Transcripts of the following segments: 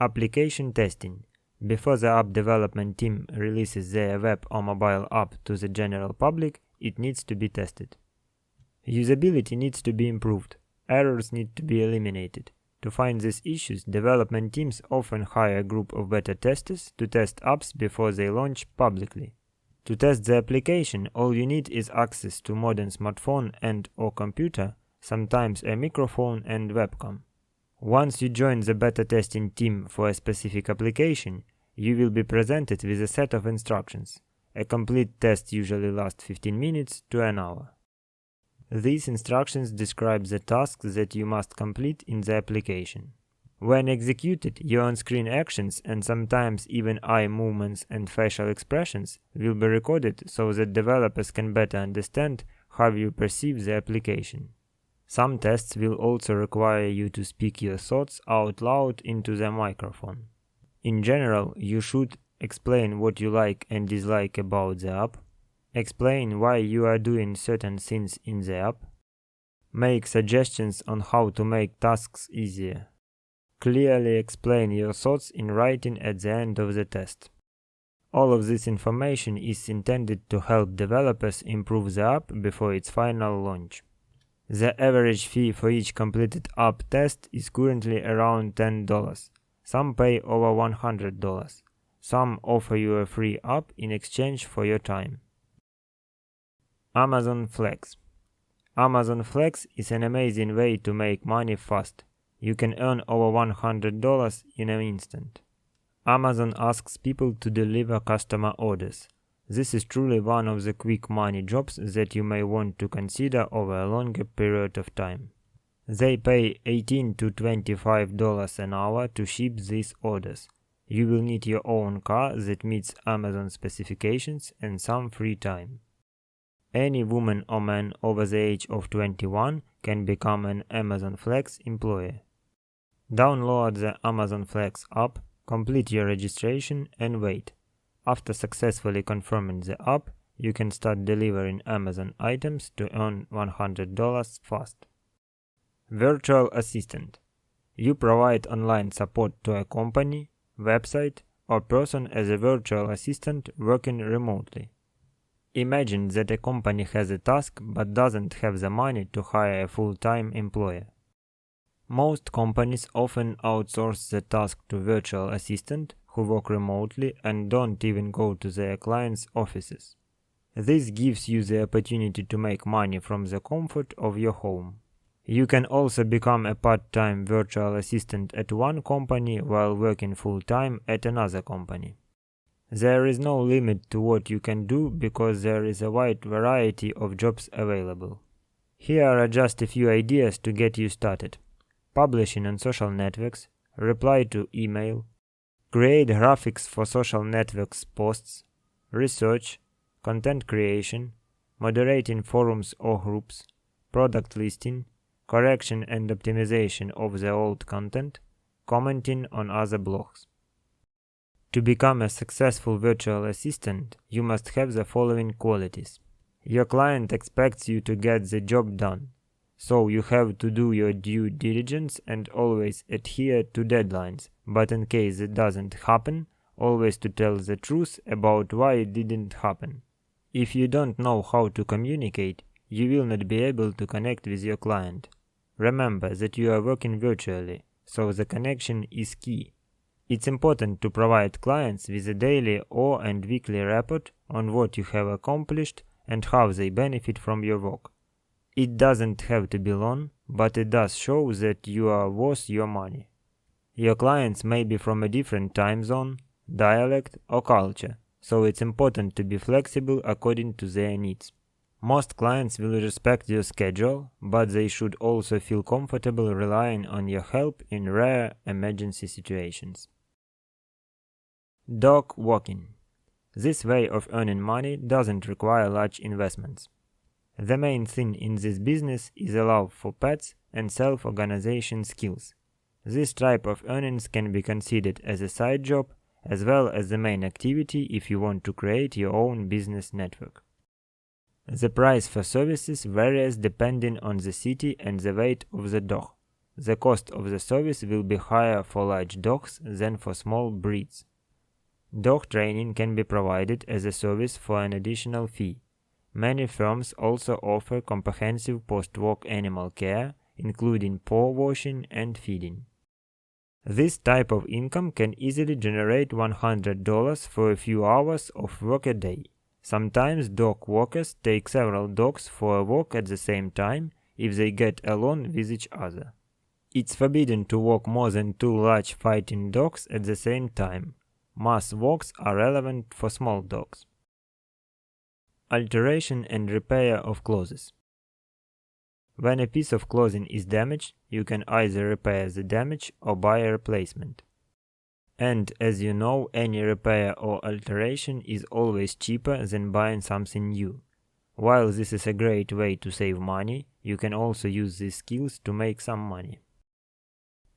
Application testing. Before the app development team releases their web or mobile app to the general public, it needs to be tested. Usability needs to be improved. Errors need to be eliminated. To find these issues, development teams often hire a group of beta testers to test apps before they launch publicly. To test the application, all you need is access to modern smartphone and/or computer, sometimes a microphone and webcam. Once you join the beta testing team for a specific application, you will be presented with a set of instructions. A complete test usually lasts 15 minutes to an hour. These instructions describe the tasks that you must complete in the application. When executed, your on-screen actions and sometimes even eye movements and facial expressions will be recorded so that developers can better understand how you perceive the application. Some tests will also require you to speak your thoughts out loud into the microphone. In general, you should explain what you like and dislike about the app, explain why you are doing certain things in the app, make suggestions on how to make tasks easier. Clearly explain your thoughts in writing at the end of the test. All of this information is intended to help developers improve the app before its final launch. The average fee for each completed app test is currently around $10. Some pay over $100. Some offer you a free app in exchange for your time. Amazon Flex. Amazon Flex is an amazing way to make money fast. You can earn over $100 in an instant. Amazon asks people to deliver customer orders. This is truly one of the quick money jobs that you may want to consider over a longer period of time. They pay $18 to $25 an hour to ship these orders. You will need your own car that meets Amazon specifications and some free time. Any woman or man over the age of 21 can become an Amazon Flex employee. Download the Amazon Flex app, complete your registration, and wait. After successfully confirming the app, you can start delivering Amazon items to earn $100 fast. Virtual Assistant. You provide online support to a company, website, or person as a virtual assistant working remotely. Imagine that a company has a task but doesn't have the money to hire a full-time employee. Most companies often outsource the task to virtual assistants who work remotely and don't even go to their clients' offices. This gives you the opportunity to make money from the comfort of your home. You can also become a part-time virtual assistant at one company while working full-time at another company. There is no limit to what you can do because there is a wide variety of jobs available. Here are just a few ideas to get you started. Publishing on social networks, reply to email, create graphics for social networks posts, research, content creation, moderating forums or groups, product listing, correction and optimization of the old content, commenting on other blogs. To become a successful virtual assistant, you must have the following qualities. Your client expects you to get the job done, so you have to do your due diligence and always adhere to deadlines, but in case it doesn't happen, always to tell the truth about why it didn't happen. If you don't know how to communicate, you will not be able to connect with your client. Remember that you are working virtually, so the connection is key. It's important to provide clients with a daily and weekly report on what you have accomplished and how they benefit from your work. It doesn't have to be long, but it does show that you are worth your money. Your clients may be from a different time zone, dialect, or culture, so it's important to be flexible according to their needs. Most clients will respect your schedule, but they should also feel comfortable relying on your help in rare emergency situations. Dog walking. This way of earning money doesn't require large investments. The main thing in this business is a love for pets and self-organization skills. This type of earnings can be considered as a side job as well as the main activity if you want to create your own business network. The price for services varies depending on the city and the weight of the dog. the cost of the service will be higher for large dogs than for small breeds. Dog training can be provided as a service for an additional fee. Many firms also offer comprehensive post-work animal care, including paw washing and feeding. This type of income can easily generate $100 for a few hours of work a day. Sometimes dog walkers take several dogs for a walk at the same time if they get along with each other. It's forbidden to walk more than 2 large fighting dogs at the same time. Mass walks are relevant for small dogs. Alteration and repair of clothes. When a piece of clothing is damaged, you can either repair the damage or buy a replacement. And as you know, any repair or alteration is always cheaper than buying something new. While this is a great way to save money, you can also use these skills to make some money.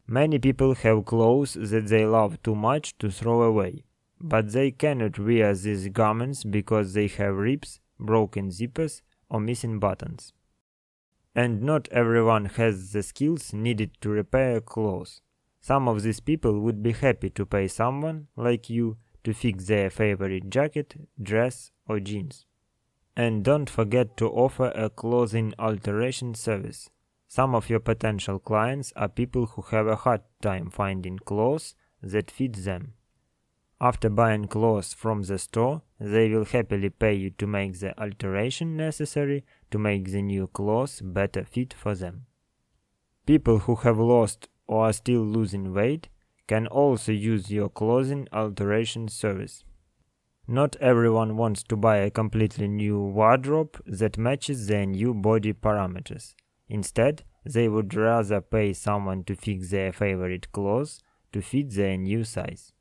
Many people have clothes that they love too much to throw away, but they cannot wear these garments because they have rips, broken zippers, or missing buttons. And not everyone has the skills needed to repair clothes. Some of these people would be happy to pay someone, like you, to fix their favorite jacket, dress, or jeans. And don't forget to offer a clothing alteration service. Some of your potential clients are people who have a hard time finding clothes that fit them. After buying clothes from the store, they will happily pay you to make the alteration necessary to make the new clothes better fit for them. People who have lost or are still losing weight can also use your clothing alteration service. Not everyone wants to buy a completely new wardrobe that matches their new body parameters. Instead, they would rather pay someone to fix their favorite clothes to fit their new size.